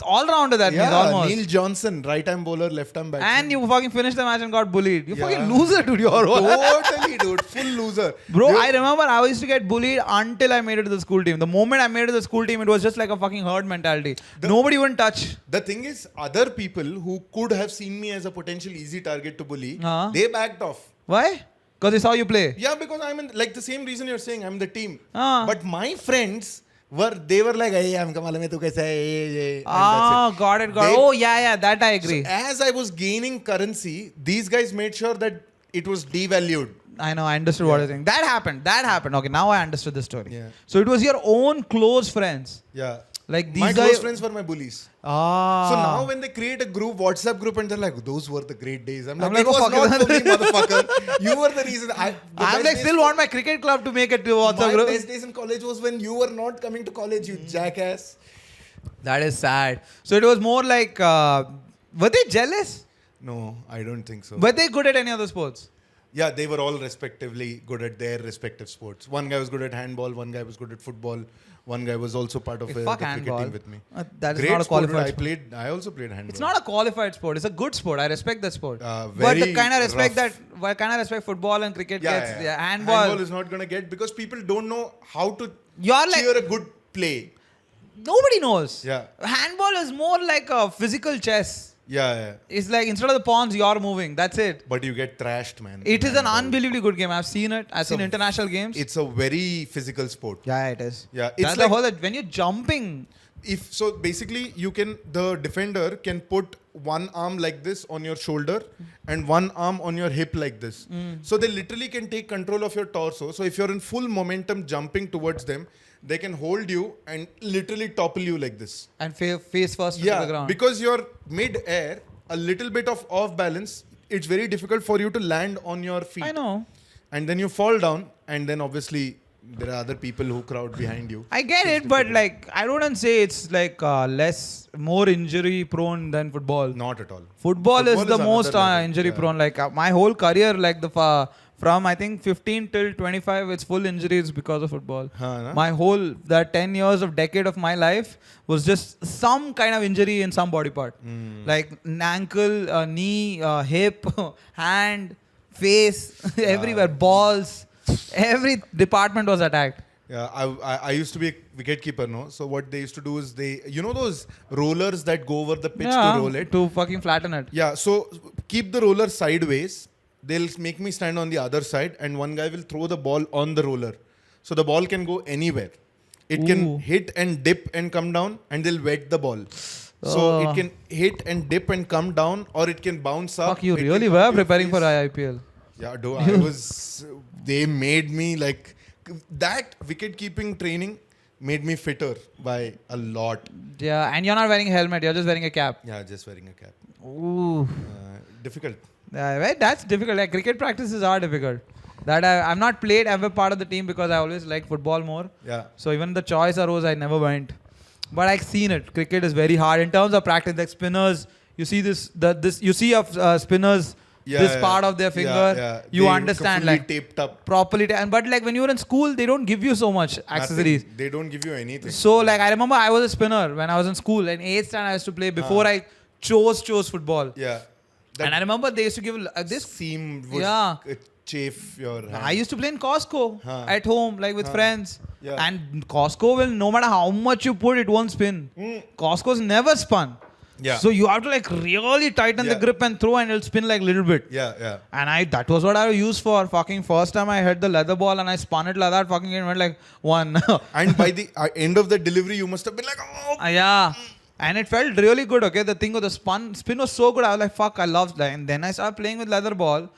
All-rounder that means almost. Neil Johnson, right-arm bowler, left-arm batsman. And you fucking finished the match and got bullied. You fucking loser, dude. Totally, dude. Full loser. Bro, I remember I used to get bullied until I made it to the school team. The moment I made it to the school team, it was just like a fucking herd mentality. Nobody would touch. The thing is, other people who could have seen me as a potential easy target to bully, they backed off. Why? Because they saw you play. Yeah, because I'm in, like the same reason you're saying, I'm the team. But my friends... They were like, hey, I'm Kamal, tu kaisa hai? Got it. Oh, yeah, that I agree. So as I was gaining currency, these guys made sure that it was devalued. I know, I understood what you're saying. That happened. Okay, now I understood the story. Yeah. So it was your own close friends. Yeah. Like these my close friends were my bullies. So now when they create a group, WhatsApp group, and they're like, those were the great days. I'm like, it was not for me, motherfucker. You were the reason. I like still want my cricket club to make it to WhatsApp group. My best days in college was when you were not coming to college, you jackass. That is sad. So it was more like, were they jealous? No, I don't think so. Were they good at any other sports? Yeah, they were all respectively good at their respective sports. One guy was good at handball, one guy was good at football, one guy was also part of the cricket team with me. That is Great not a sport, qualified dude. sport. I also played handball. It's not a qualified sport. It's a good sport. I respect the sport. But Very the kind of respect rough. football and cricket gets, handball. Handball is not going to get because people don't know how to You're like, cheer a good play. nobody knows. Yeah. Handball is more like a physical chess. Yeah. It's like instead of the pawns, you're moving. That's it. But you get thrashed, man. It is an handball. unbelievably good game. I've seen it. I've seen international games. It's a very physical sport. Yeah, it is. Yeah, That's the whole when you're jumping. So basically the defender can put one arm like this on your shoulder and one arm on your hip like this. So they literally can take control of your torso. So if you're in full momentum jumping towards them, they can hold you and literally topple you like this. And face first to the ground. Because you're mid-air, a little bit of off balance, it's very difficult for you to land on your feet. I know. And then you fall down, and then obviously there are other people who crowd behind you. I get it, but like I wouldn't say it's like more injury prone than football. Not at all. Football is the most level. injury prone. Like my whole career, like from I think 15 till 25, it's full injuries because of football. My whole that 10 years of decade of my life was just some kind of injury in some body part, like an ankle, knee, hip, hand, face, everywhere, balls. Every department was attacked. Yeah, I used to be a wicketkeeper, no? So what they used to do is those rollers that go over the pitch to roll it? To fucking flatten it. Yeah, so keep the roller sideways. They'll make me stand on the other side and one guy will throw the ball on the roller. So the ball can go anywhere. It can hit and dip and come down and they'll wet the ball. So it can hit and dip and come down or it can bounce up. Fuck, you really were preparing for IPL. Yeah, they made me like, that wicket keeping training made me fitter by a lot. Yeah, and you're not wearing a helmet, you're just wearing a cap. Yeah, just wearing a cap. Ooh. Difficult. Yeah, that's difficult. Like cricket practices are difficult. That I'm not played ever part of the team because I always liked football more. Yeah. So even the choice arose, I never went. But I've seen it. Cricket is very hard in terms of practice. Like spinners, you see you see spinners. This part of their finger, you they understand, like taped up properly. But like when you were in school, they don't give you so much accessories. Nothing. They don't give you anything. So like I remember I was a spinner when I was in school. In 8th standard I used to play before I chose football. Yeah. And I remember they used to give this seam would chafe your hand. I used to play in Costco at home, like with friends. Yeah. And Costco will, no matter how much you put, it won't spin. Costco's never spun. Yeah. So you have to like really tighten the grip and throw and it'll spin like a little bit. Yeah. And that was what I used for. Fucking first time I hit the leather ball and I spun it like that, fucking it went like one. And by the end of the delivery, you must have been like, oh. Yeah. And it felt really good, okay? The thing of the spin was so good. I was like, fuck, I love that. And then I started playing with leather ball.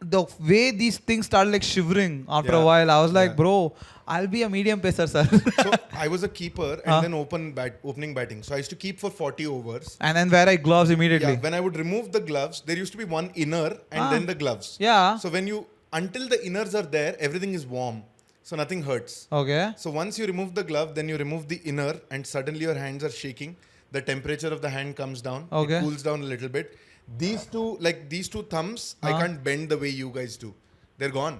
The way these things started like shivering after a while, I was like, bro, I'll be a medium pacer, sir. So I was a keeper and then opening batting. So I used to keep for 40 overs. And then wear gloves immediately. Yeah, when I would remove the gloves, there used to be one inner and then the gloves. Yeah. So until the inners are there, everything is warm. So nothing hurts. Okay. So once you remove the glove, then you remove the inner and suddenly your hands are shaking. The temperature of the hand comes down. Okay. It cools down a little bit. These two thumbs, I can't bend the way you guys do. They're gone.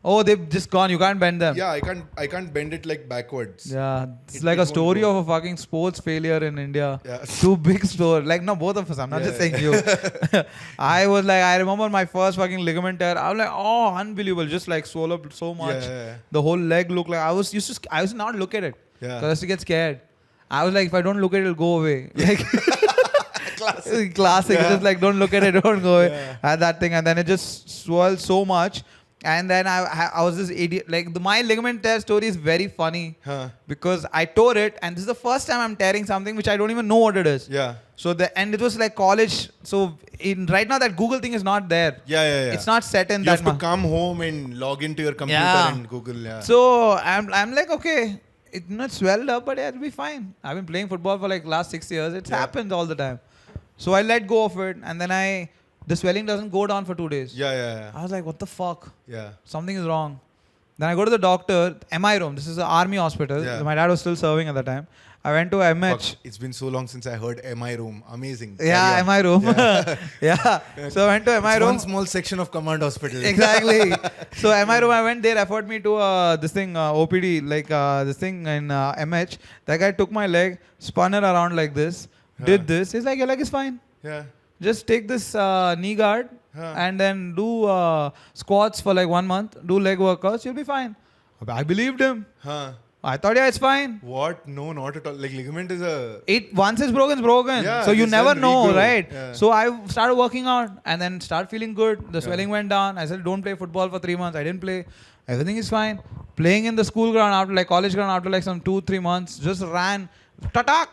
Oh, they've just gone. You can't bend them. Yeah, I can't bend it like backwards. Yeah, it's like a story of a fucking sports failure in India. Yeah. Too big store. Like, no, both of us. I'm not just saying you. I remember my first fucking ligament tear. I was like, oh, unbelievable. Just like swelled up so much. Yeah. The whole leg looked like I used to not look at it. Yeah. Because I used to get scared. I was like, if I don't look at it, it'll go away. Like, classic. Yeah. Just like, don't look at it, don't go away. Had that thing. And then it just swelled so much. And then I was this idiot. Like my ligament tear story is very funny because I tore it, and this is the first time I'm tearing something which I don't even know what it is. Yeah. So and it was like college. So right now that Google thing is not there. Yeah. It's not set in you that. You have to come home and log into your computer and Google. Yeah. So I'm like, okay, it's not swelled up, but it'll be fine. I've been playing football for like last 6 years. It's happened all the time. So I let go of it, and then the swelling doesn't go down for 2 days. Yeah. I was like, what the fuck? Yeah. Something is wrong. Then I go to the doctor, MI room. This is an army hospital. Yeah. My dad was still serving at the time. I went to MH. Fuck, it's been so long since I heard MI room. Amazing. Yeah, Carry on. MI room. Yeah. So I went to MI It's room. one small section of command hospital. Exactly. So MI room, I went. They referred me to this thing, OPD, like this thing in MH. That guy took my leg, spun it around like this, did this. He's like, your leg is fine. Yeah. Just take this knee guard and then do squats for like 1 month. Do leg workouts. You'll be fine. I believed him. Huh. I thought, yeah, it's fine. What? No, not at all. Like ligament is a... Once it's broken, it's broken. Yeah, so you this never will know, regrow. right? Yeah. So I started working out and then start feeling good. The swelling went down. I said, don't play football for 3 months. I didn't play. Everything is fine. Playing in the school ground after like college ground after like some 2-3 months, just ran. Tatak!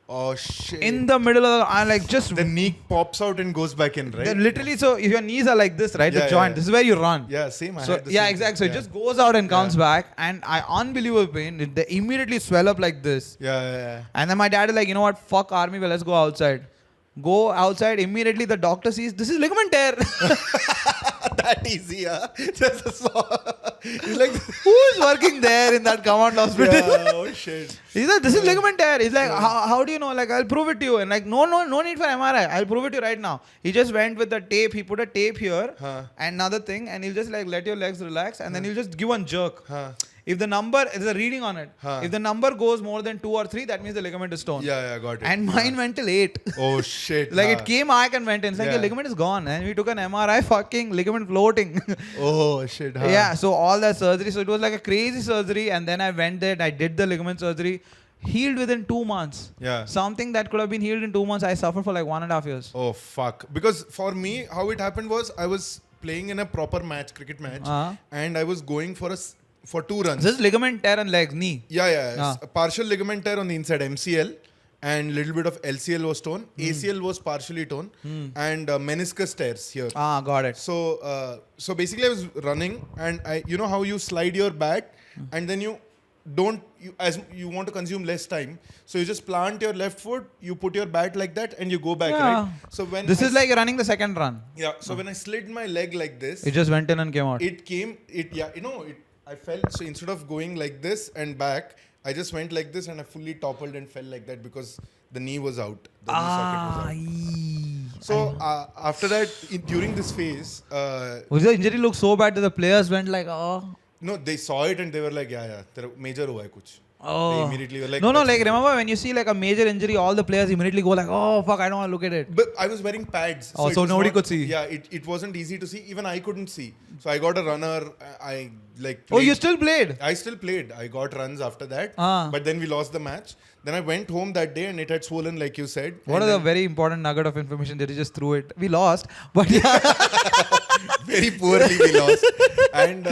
Oh shit. In the middle of I like just the knee pops out and goes back in, right? literally. So if your knees are like this, right, the joint, this is where you run. Yeah, same. So yeah, exactly. So it just goes out and comes back, and unbelievable pain. They immediately swell up like this. Yeah. And then my dad is like, you know what? Fuck army. Well, let's go outside. Go outside. Immediately the doctor sees this is ligament tear. That easy, yeah. Just a saw. He's like, Who is working there in that command hospital? yeah, oh shit. He's like, this is ligament tear. He's like, how do you know? Like, I'll prove it to you. And like, no need for MRI. I'll prove it to you right now. He just went with the tape. He put a tape here and another thing, and he'll just like let your legs relax, and then he'll just give one jerk. If the number, there's a reading on it. If the number goes more than 2 or 3, that means the ligament is torn. Yeah, got it. And mine went till 8. Oh shit. Like it came arc and went in. It's like your ligament is gone. And we took an MRI, fucking ligament floating. Oh shit. Yeah, so all that surgery. So it was like a crazy surgery. And then I went there, I did the ligament surgery. Healed within 2 months. Yeah. Something that could have been healed in 2 months, I suffered for like 1.5 years. Oh fuck. Because for me, how it happened was I was playing in a proper match, cricket match, and I was going for 2 runs. This is ligament tear and legs, knee. Yeah. A partial ligament tear on the inside, MCL, and little bit of LCL was torn. ACL was partially torn, and meniscus tears here. Got it. So basically I was running, and you know how you slide your bat, and then you as you want to consume less time, so you just plant your left foot, you put your bat like that, and you go back, right? So when this is like running the second run. Yeah. So when I slid my leg like this, it just went in and came out. I fell. So instead of going like this and back, I just went like this and I fully toppled and fell like that because the knee was out. The knee socket was out. So after that, during this phase, was the injury look so bad that the players went like, oh? No, they saw it and they were like, yeah, major hua hai kuch. Oh. They immediately were like, no, like remember when you see like a major injury, all the players immediately go like, oh fuck, I don't want to look at it. But I was wearing pads. So nobody could see. Yeah, it wasn't easy to see. Even I couldn't see. So I got a runner. I like. Oh, you still played? I still played. I got runs after that. But then we lost the match. Then I went home that day and it had swollen, like you said. What is a very important nugget of information that you just threw it? We lost, but yeah. Very poorly we lost. And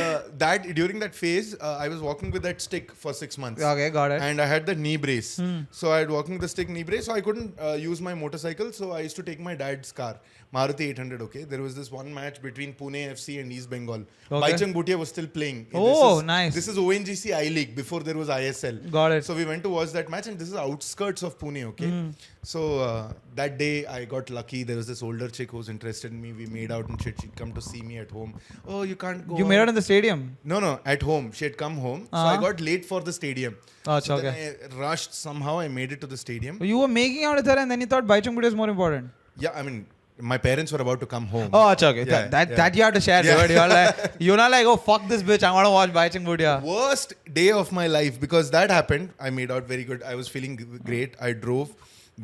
during that phase, I was walking with that stick for 6 months. Okay, got it. And I had the knee brace. So I had walking the stick knee brace. So I couldn't use my motorcycle. So I used to take my dad's car, Maruti 800. Okay, there was this one match between Pune FC and East Bengal. Baichung Bhutia was still playing. Nice. This is ONGC I League before there was ISL. Got it. So we went to watch that match, and this is outskirts of Pune. Okay. So that day I got lucky. There was this older chick who was interested in me. We made out and shit. She'd come to see me at home. Oh, you can't go. You made out in the stadium? No, at home. She had come home. So I got late for the stadium. Oh, so okay. Then I rushed somehow. I made it to the stadium. You were making out with her and then you thought Baichung Bhutia is more important? Yeah, I mean, my parents were about to come home. Oh, okay. Yeah, that you have to share. Yeah. You're not like, oh, fuck this bitch. I want to watch Baichung Bhutia. Worst day of my life because that happened. I made out very good. I was feeling great. I drove,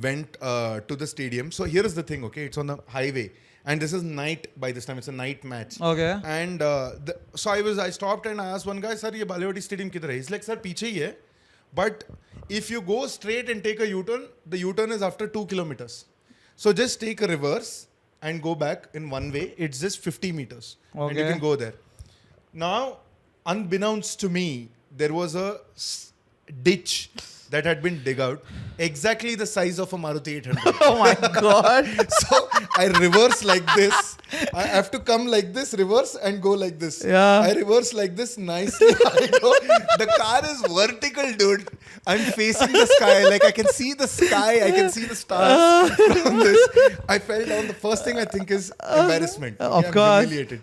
went to the stadium. So here is the thing, okay? It's on the highway. And this is night by this time. It's a night match. Okay. And so I stopped and I asked one guy, sir, ye Balewadi stadium kidhar hai? He's like, sir, piche hi hai. But if you go straight and take a U-turn, the U-turn is after 2 kilometers. So just take a reverse and go back in one way. It's just 50 meters. Okay. And you can go there. Now, unbeknownst to me, there was a ditch that had been dug out, exactly the size of a Maruti 800. Oh my God. So I reverse like this. I have to come like this, reverse and go like this. Yeah. I reverse like this nicely. The car is vertical, dude. I'm facing the sky. Like I can see the sky. I can see the stars from this. I fell down. The first thing I think is embarrassment. Of I'm course. humiliated.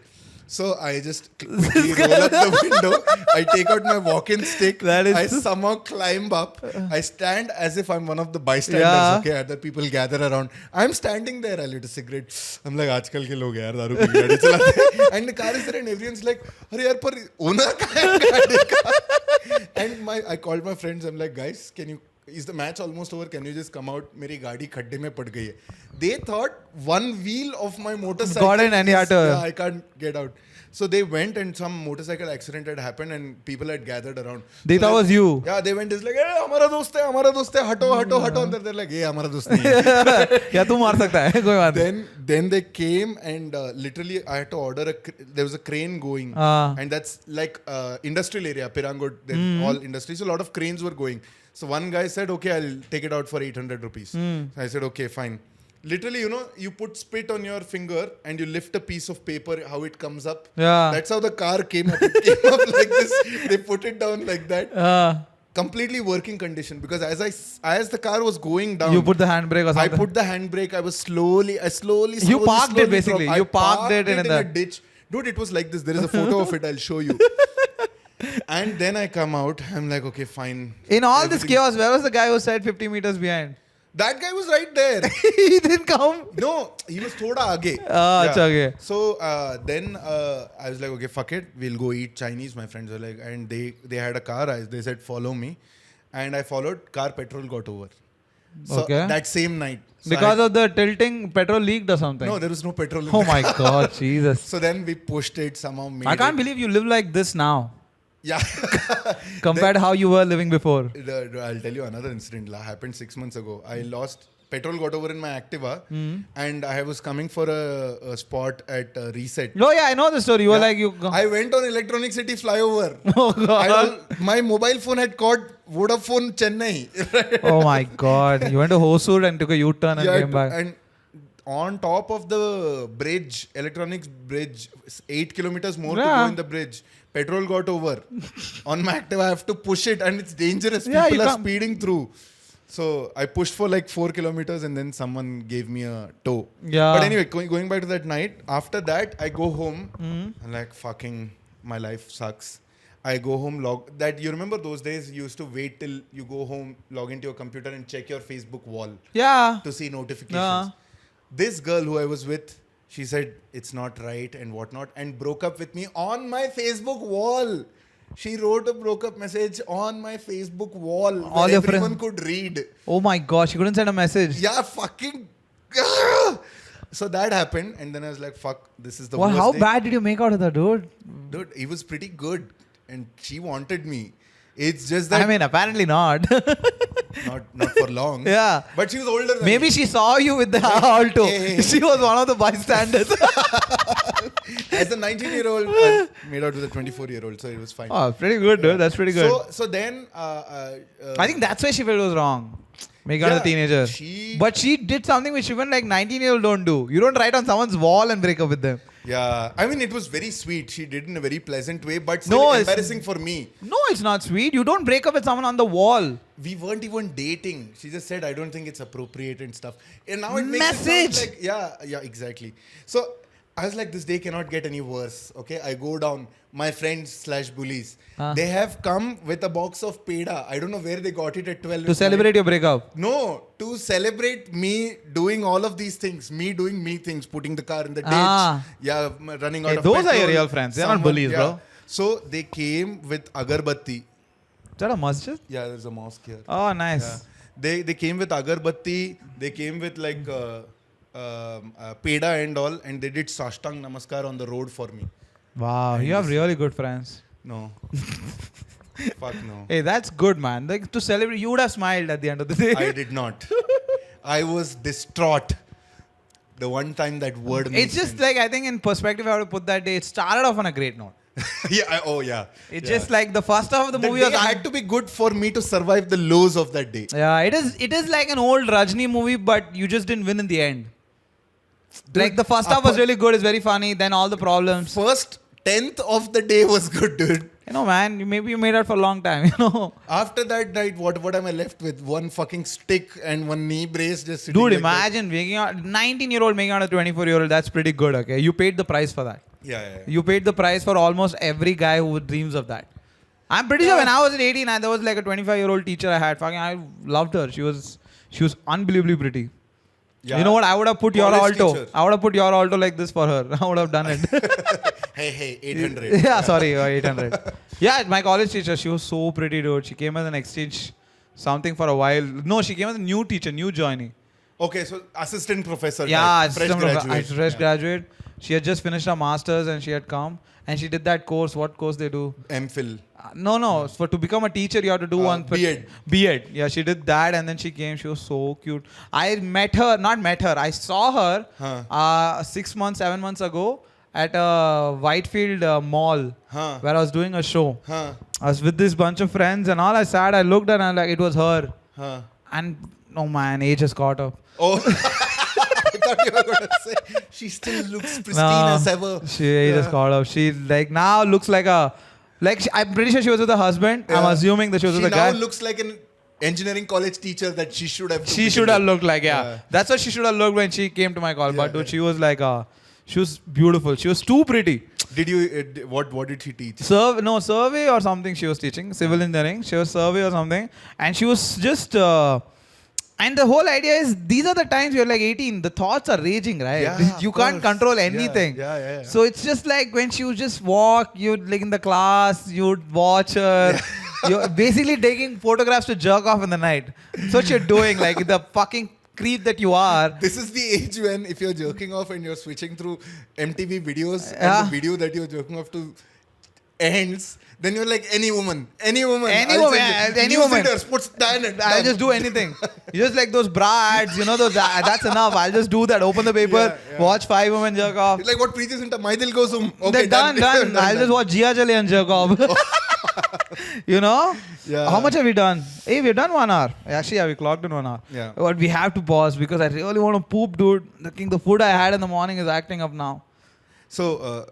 So I just quickly roll up the window. I take out my walking stick. I somehow climb up. I stand as if I'm one of the bystanders. Okay, other people gather around. I'm standing there. I lit a cigarette. I'm like, आजकल के लोग यार दारू P के गाड़ी चलाते हैं. And the car is there, and everyone's like, अरे यार पर owner कहाँ है गाड़ी का? And I called my friends. I'm like, guys, is the match almost over? Can you just come out? मेरी गाड़ी खड्डे में पड़ गई है. They thought one wheel of my motorcycle. Got in and you had to. Yeah, I can't get out. So they went, and some motorcycle accident had happened, and people had gathered around. They thought it was you. Yeah, they went. It's like, hey, हमारा दोस्त है, हटो. And they're like, hey, हमारा दोस्त नहीं है. क्या तू मार सकता है? कोई बात नहीं. Then they came, and literally I had to order there was a crane going, and that's like industrial area, Pirangod, all industries. So a lot of cranes were going. So one guy said, okay, I'll take it out for 800 rupees. So I said, okay, fine. Literally, you put spit on your finger and you lift a piece of paper, how it comes up. Yeah. That's how the car came up. It came up like this. They put it down like that. Completely working condition, because as the car was going down, you put the handbrake or something. I put the handbrake. I slowly. You parked it basically. You parked it in a ditch. Dude, it was like this. There is a photo of it. I'll show you. And then I come out. I'm like, okay, fine. In all this chaos, where was the guy who said 50 meters behind? That guy was right there. He didn't come? No, he was thoda aage. Okay. So then I was like, okay, fuck it. We'll go eat Chinese. My friends were like, and they had a car. They said, follow me. And I followed. Car petrol got over. So that same night. So because of the tilting, petrol leaked or something? No, there was no petrol in Oh my God, Jesus. So then we pushed it, somehow made I can't believe you live like this now. Yeah. Compared to how you were living before. I'll tell you another incident. Happened 6 months ago. I lost... Petrol got over in my Activa, and I was coming for a spot at Reset. Oh yeah, I know the story. You were like... I went on Electronic City flyover. Oh God. My mobile phone had caught Vodafone Chennai. Oh my God. You went to Hosur and took a U-turn and came back. And on top of the bridge, electronics bridge, 8 kilometers more to go in the bridge. Petrol got over. On my Activa, I have to push it, and it's dangerous. People are speeding through. So I pushed for like 4 kilometers, and then someone gave me a tow. Yeah. But anyway, going back to that night, after that, I go home. I'm like, fucking, my life sucks. I go home, you remember those days you used to wait till you go home, log into your computer and check your Facebook wall. Yeah. To see notifications. This girl who I was with, she said, it's not right and whatnot, and broke up with me on my Facebook wall. She wrote a broke-up message on my Facebook wall where everyone could read. Oh my God, she couldn't send a message. Yeah, fucking... So that happened, and then I was like, fuck, this is the worst How day. bad did you make out of that, dude? Dude, it was pretty good. And she wanted me. It's just that... I mean, apparently not. not for long. Yeah. But she was older than Maybe me. she saw you with the alto. She was one of the bystanders. As a 19-year-old, I made out with a 24-year-old, so it was fine. Oh, pretty good, dude. That's pretty good. So then... I think that's why she felt it was wrong. Make out a teenager. But she did something which even like 19-year-olds don't do. You don't write on someone's wall and break up with them. Yeah. I mean, it was very sweet. She did in a very pleasant way, but still embarrassing for me. No, it's not sweet. You don't break up with someone on the wall. We weren't even dating. She just said, I don't think it's appropriate and stuff. And now it makes Message. it sound like... Yeah, exactly. So I was like, this day cannot get any worse. Okay, I go down. My friends / bullies, they have come with a box of peda. I don't know where they got it at 12. To celebrate your breakup? No, to celebrate me doing all of these things. Me doing me things, putting the car in the ditch. Yeah, running out of those petrol. Are your real friends. They're not bullies, bro. So they came with agarbatti. Is that a masjid? Yeah, there's a mosque here. Oh, nice. Yeah. They came with agarbatti. They came with like peda and all, and they did sashtang namaskar on the road for me. Wow, you have really good friends. No. Fuck no. Hey, that's good, man. Like to celebrate, you would have smiled at the end of the day. I did not. I was distraught. The one time that word made It's just sense. like, I think in perspective, I have to put that day, it started off on a great note. Yeah. It's just like the first half of the movie had to be good for me to survive the lows of that day. Yeah, it is like an old Rajni movie, but you just didn't win in the end. Dude, like the first half was really good, it's very funny, then all the problems. First 10th of the day was good, dude. You know, man, maybe you made out for a long time, you know. After that night, what am I left with? One fucking stick and one knee brace just sitting. Dude, like imagine making out 19-year-old making out a 24-year-old. That's pretty good, okay? You paid the price for that. Yeah. You paid the price for almost every guy who dreams of that. I'm pretty sure when I was at 18, there was like a 25-year-old teacher I had. Fucking, I loved her. She was unbelievably pretty. Yeah. You know what? I would have put your College alto. teacher. I would have put your alto like this for her. I would have done it. Hey, 800. Yeah, sorry, 800. Yeah, my college teacher, she was so pretty, dude. She came as an exchange something for a while. No, she came as a new teacher, new joinee. Okay, so assistant professor. Yeah, fresh graduate. Fresh graduate. She had just finished her masters and she had come and she did that course. What course they do? MPhil. No. To become a teacher, you have to do one. B.Ed. B.Ed. Yeah, she did that and then she came. She was so cute. I I saw her 6 months, 7 months ago at a Whitefield mall where I was doing a show. I was with this bunch of friends and all. I looked and I was like, it was her. And oh man, age has caught up. Oh, I thought you were going to say she still looks pristine as ever. She just caught up. She now looks like I'm pretty sure she was with her husband. Yeah. I'm assuming that she was with a guy. She now looks like an engineering college teacher that she should have. She should have looked like, yeah. That's what she should have looked when she came to my call. But dude, she was like, she was beautiful. She was too pretty. Did you? What did she teach? Survey or something. She was teaching civil engineering. She was survey or something, and she was just. And the whole idea is these are the times you're like 18. The thoughts are raging, right? Yeah, you can't control anything. Yeah. So it's just like when she would just walk, you'd like in the class, you'd watch her. You're basically taking photographs to jerk off in the night. That's what you're doing, like the fucking creep that you are. This is the age when if you're jerking off and you're switching through MTV videos and the video that you're jerking off to ends, then you're like any woman. Any woman. I'll just do anything. You just like those bra ads, that's enough. I'll just do that. Open the paper, watch 5 women jerk off. It's like what preaches into Maidil Gosum. Okay, they're done. I'll just watch Jia Jale and jerk off. Yeah. How much have we done? Hey, we've done 1 hour. Actually, we clocked in 1 hour. Yeah. But we have to pause because I really want to poop, dude. The food I had in the morning is acting up now. So,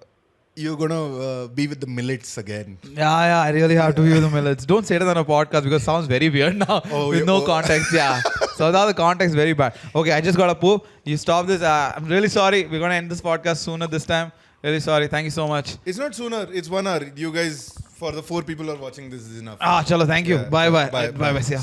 you're gonna be with the millets again. Yeah, I really have to be with the millets. Don't say it on a podcast because it sounds very weird now with no context. Yeah. So now the context is very bad. Okay, I just got to poop. You stop this. I'm really sorry. We're gonna end this podcast sooner this time. Really sorry. Thank you so much. It's not sooner. It's 1 hour. You guys, for the 4 people who are watching, this is enough. Chalo. Thank you. Yeah. Bye. See ya.